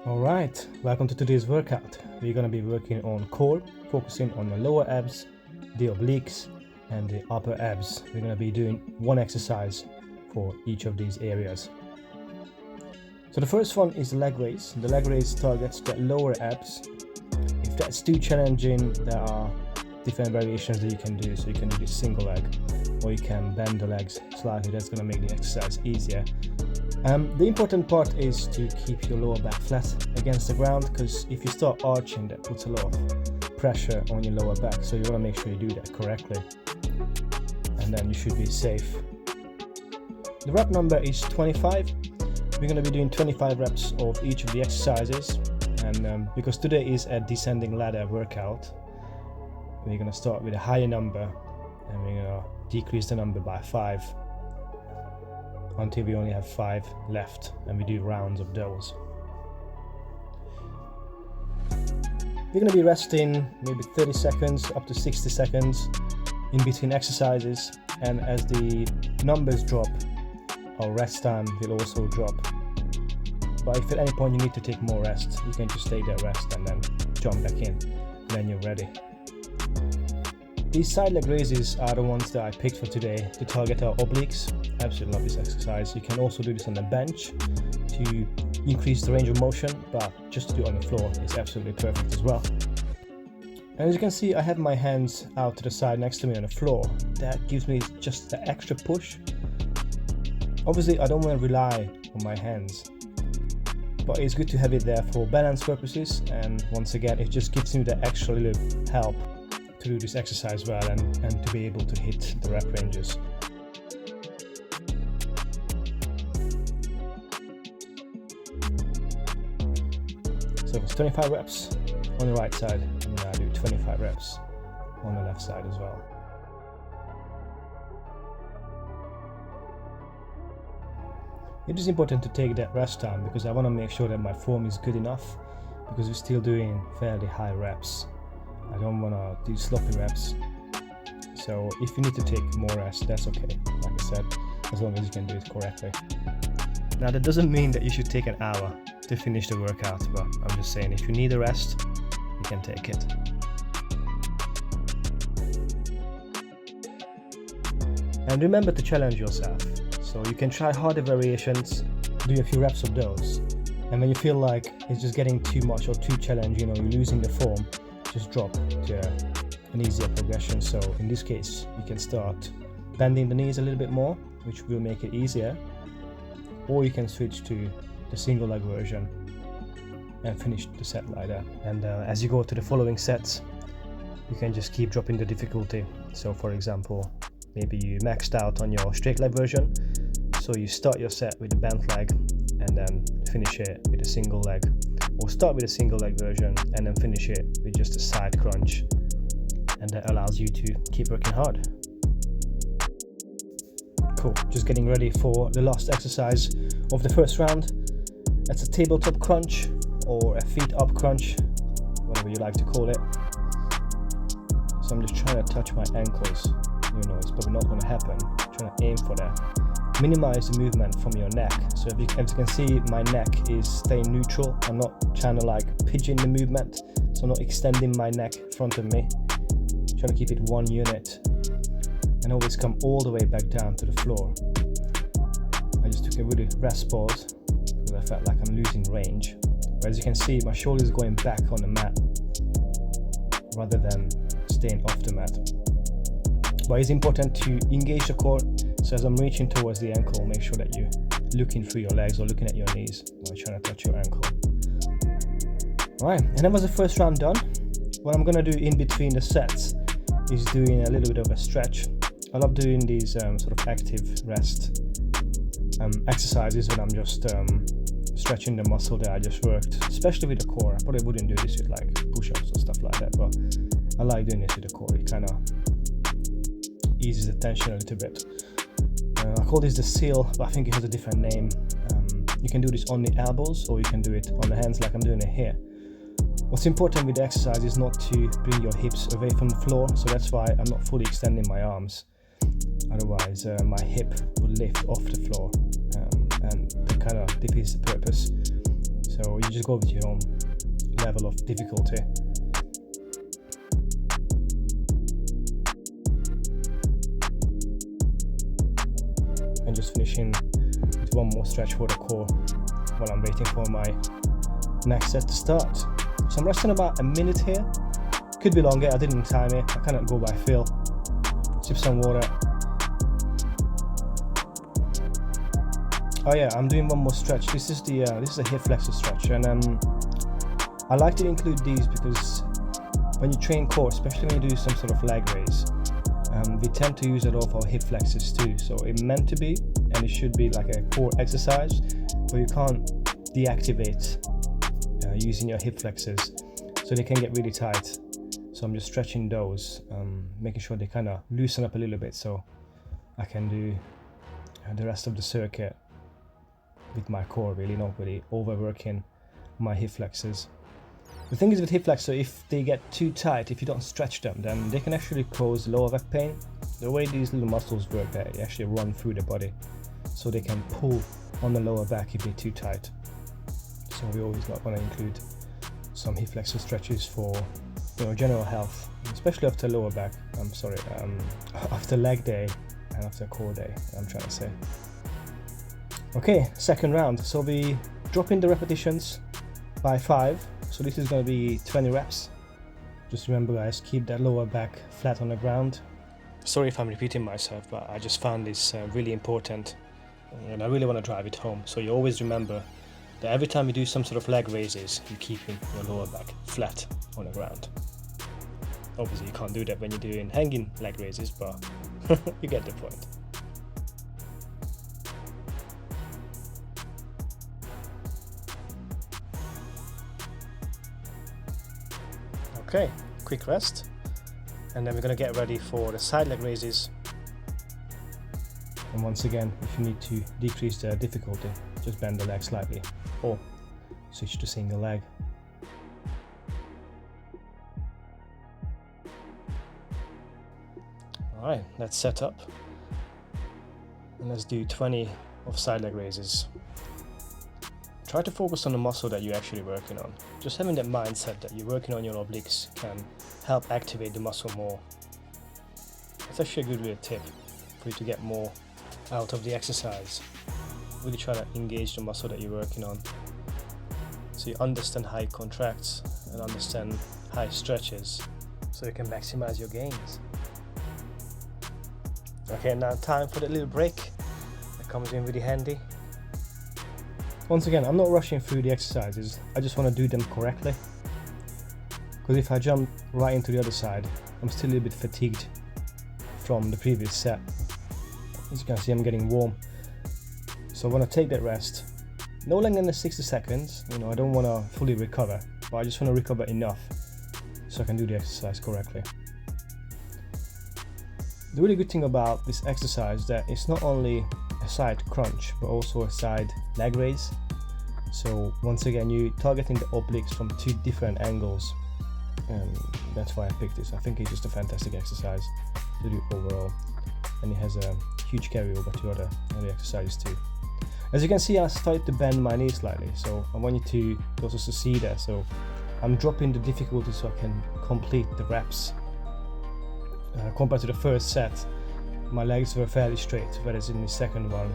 Alright, welcome to today's workout. We're going to be working on core, focusing on the lower abs, the obliques and the upper abs. We're going to be doing one exercise for each of these areas. So the first one is the leg raise. The leg raise targets the lower abs. If that's too challenging, there are different variations that you can do. So you can do this single leg, or you can bend the legs slightly. That's going to make the exercise easier. The important part is to keep your lower back flat against the ground, because if you start arching, that puts a lot of pressure on your lower back. So you want to make sure you do that correctly, and then you should be safe. The rep number is 25. We're going to be doing 25 reps of each of the exercises, and because today is a descending ladder workout, we're going to start with a higher number and we're going to decrease the number by 5 until we only have 5 left, and we do rounds of those. We're going to be resting maybe 30 seconds up to 60 seconds in between exercises, and as the numbers drop, our rest time will also drop. But if at any point you need to take more rest, you can just take that rest and then jump back in when you're ready. These side leg raises are the ones that I picked for today to target our obliques. I absolutely love this exercise. You can also do this on the bench to increase the range of motion, but just to do it on the floor is absolutely perfect as well. And as you can see, I have my hands out to the side next to me on the floor. That gives me just the extra push. Obviously, I don't want to rely on my hands, but it's good to have it there for balance purposes, and once again, it just gives me the extra little help to do this exercise well and to be able to hit the rep ranges. So it's 25 reps on the right side, and I do 25 reps on the left side as well. It is important to take that rest time because I want to make sure that my form is good enough, because we're still doing fairly high reps. I don't want to do sloppy reps. So if you need to take more rest, that's okay, like I said, as long as you can do it correctly. Now that doesn't mean that you should take an hour to finish the workout, but I'm just saying if you need a rest, you can take it. And remember to challenge yourself. So you can try harder variations, do a few reps of those, and when you feel like it's just getting too much or too challenging, you're losing the form, just drop to an easier progression. So in this case, you can start bending the knees a little bit more, which will make it easier, or you can switch to the single leg version and finish the set like that. And as you go to the following sets, you can just keep dropping the difficulty. So for example, maybe you maxed out on your straight leg version, so you start your set with a bent leg and then finish it with a single leg, or start with a single leg version and then finish it with just a side crunch, and that allows you to keep working hard. Cool, just getting ready for the last exercise of the first round. That's a tabletop crunch or a feet up crunch, whatever you like to call it. So I'm just trying to touch my ankles. It's probably not going to happen. I'm trying to aim for that. Minimize the movement from your neck. So as you can see, my neck is staying neutral. I'm not trying to pigeon the movement, so I'm not extending my neck in front of me. I'm trying to keep it one unit and always come all the way back down to the floor. I just took a really rest pause because I felt like I'm losing range. But as you can see, my shoulders going back on the mat rather than staying off the mat. But it's important to engage the core. So as I'm reaching towards the ankle, make sure that you're looking through your legs or looking at your knees while trying to touch your ankle. Alright, and that was the first round done. What I'm going to do in between the sets is doing a little bit of a stretch. I love doing these sort of active rest exercises when I'm just stretching the muscle that I just worked, especially with the core. I probably wouldn't do this with push-ups or stuff like that, but I like doing this with the core. It kind of eases the tension a little bit. I call this the seal, but I think it has a different name. You can do this on the elbows, or you can do it on the hands like I'm doing it here. What's important with the exercise is not to bring your hips away from the floor, so that's why I'm not fully extending my arms. Otherwise, my hip will lift off the floor, and that kind of defeats the purpose. So you just go with your own level of difficulty. And just finishing with one more stretch for the core while I'm waiting for my next set to start. So I'm resting about a minute here. Could be longer, I didn't time it. I cannot go by feel. Sip some water. Oh yeah, I'm doing one more stretch. This is a hip flexor stretch, and I like to include these because when you train core, especially when you do some sort of leg raise, we tend to use a lot of our hip flexors too. So it's meant to be, and it should be like a core exercise, but you can't deactivate using your hip flexors, so they can get really tight. So I'm just stretching those, making sure they kind of loosen up a little bit, so I can do the rest of the circuit with my core, really not really overworking my hip flexors. The thing is with hip flexor, if they get too tight, if you don't stretch them, then they can actually cause lower back pain. The way these little muscles work, they actually run through the body, so they can pull on the lower back if they're too tight. So we always not want to include some hip flexor stretches for general health, especially after lower back. After leg day and after core day, I'm trying to say. Okay, second round. So we drop in the repetitions by 5. So this is going to be 20 reps. Just remember, guys, keep that lower back flat on the ground. Sorry if I'm repeating myself, but I just found this really important, and I really want to drive it home. So you always remember that every time you do some sort of leg raises, you're keeping your lower back flat on the ground. Obviously you can't do that when you're doing hanging leg raises, but you get the point. Okay, quick rest, and then we're going to get ready for the side leg raises. And once again, if you need to decrease the difficulty, just bend the leg slightly or switch to single leg. Alright, let's set up and let's do 20 of side leg raises. Try to focus on the muscle that you're actually working on. Just having that mindset that you're working on your obliques can help activate the muscle more. It's actually a good little tip for you to get more out of the exercise. Really try to engage the muscle that you're working on, so you understand how it contracts and understand how it stretches, so you can maximize your gains. Okay, now time for that little break that comes in really handy. Once again, I'm not rushing through the exercises, I just want to do them correctly, because if I jump right into the other side, I'm still a little bit fatigued from the previous set. As you can see, I'm getting warm, so I want to take that rest no longer than 60 seconds. I don't want to fully recover, but I just want to recover enough so I can do the exercise correctly. The really good thing about this exercise is that it's not only a side crunch but also a side leg raise. So once again, you're targeting the obliques from 2 different angles, and that's why I picked this. I think it's just a fantastic exercise to do overall, and it has a huge carryover to other exercises too. As you can see, I started to bend my knee slightly, so I want you to also see that. So I'm dropping the difficulty so I can complete the reps. Compared to the first set, my legs were fairly straight, whereas in the second one,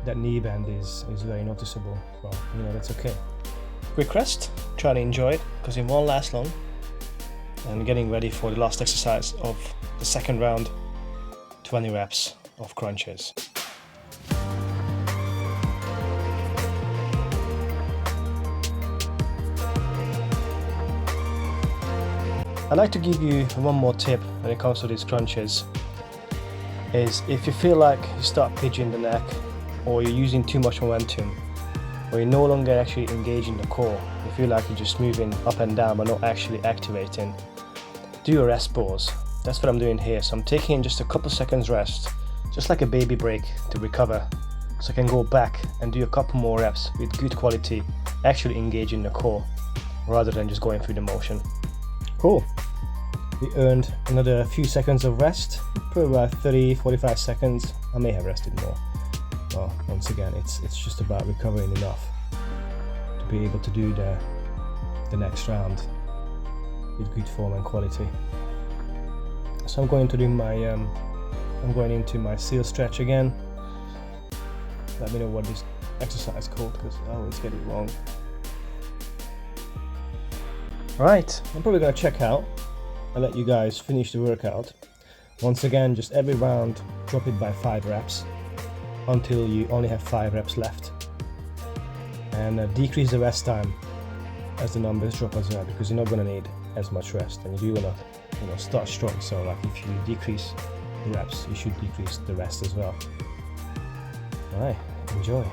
that knee bend is very noticeable. But that's okay. Quick rest, try to enjoy it because it won't last long. And getting ready for the last exercise of the second round, 20 reps of crunches. I'd like to give you one more tip when it comes to these crunches, is if you feel like you start pigeoning the neck, or you're using too much momentum, or you're no longer actually engaging the core, you feel like you're just moving up and down but not actually activating, do a rest pause. That's what I'm doing here. So I'm taking just a couple seconds rest, just like a baby break to recover, so I can go back and do a couple more reps with good quality, actually engaging the core rather than just going through the motion. Cool. We earned another few seconds of rest, probably about 30-45 seconds. I may have rested more. Well, once again, it's just about recovering enough to be able to do the next round with good form and quality. So I'm going to do my I'm going into my seal stretch again. Let me know what this exercise is called, because I always get it wrong. Right, I'm probably going to check out and let you guys finish the workout. Once again, just every round drop it by 5 reps until you only have 5 reps left, and decrease the rest time as the numbers drop as well, because you're not going to need as much rest, and you do want to start strong. So like if you decrease the reps, you should decrease the rest as well. Alright, enjoy.